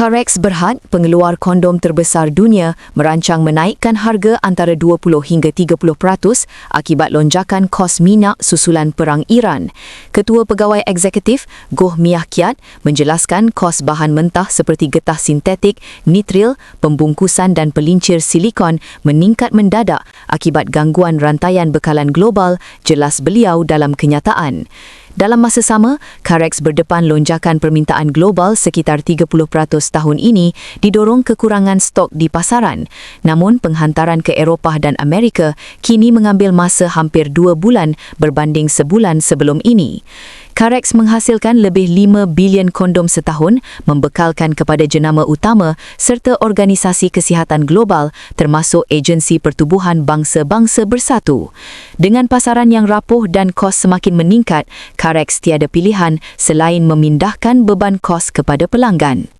Carex Berhad, pengeluar kondom terbesar dunia, merancang menaikkan harga antara 20 hingga 30% akibat lonjakan kos minyak susulan Perang Iran. Ketua Pegawai Eksekutif, Goh Miah Kiat, menjelaskan kos bahan mentah seperti getah sintetik, nitril, pembungkusan dan pelincir silikon meningkat mendadak akibat gangguan rantaian bekalan global, jelas beliau dalam kenyataan. Dalam masa sama, Carex berdepan lonjakan permintaan global sekitar 30% tahun ini didorong kekurangan stok di pasaran. Namun, penghantaran ke Eropah dan Amerika kini mengambil masa hampir 2 bulan berbanding sebulan sebelum ini. Carex menghasilkan lebih 5 bilion kondom setahun, membekalkan kepada jenama utama serta organisasi kesihatan global termasuk Agensi Pertubuhan Bangsa-Bangsa Bersatu. Dengan pasaran yang rapuh dan kos semakin meningkat, Carex tiada pilihan selain memindahkan beban kos kepada pelanggan.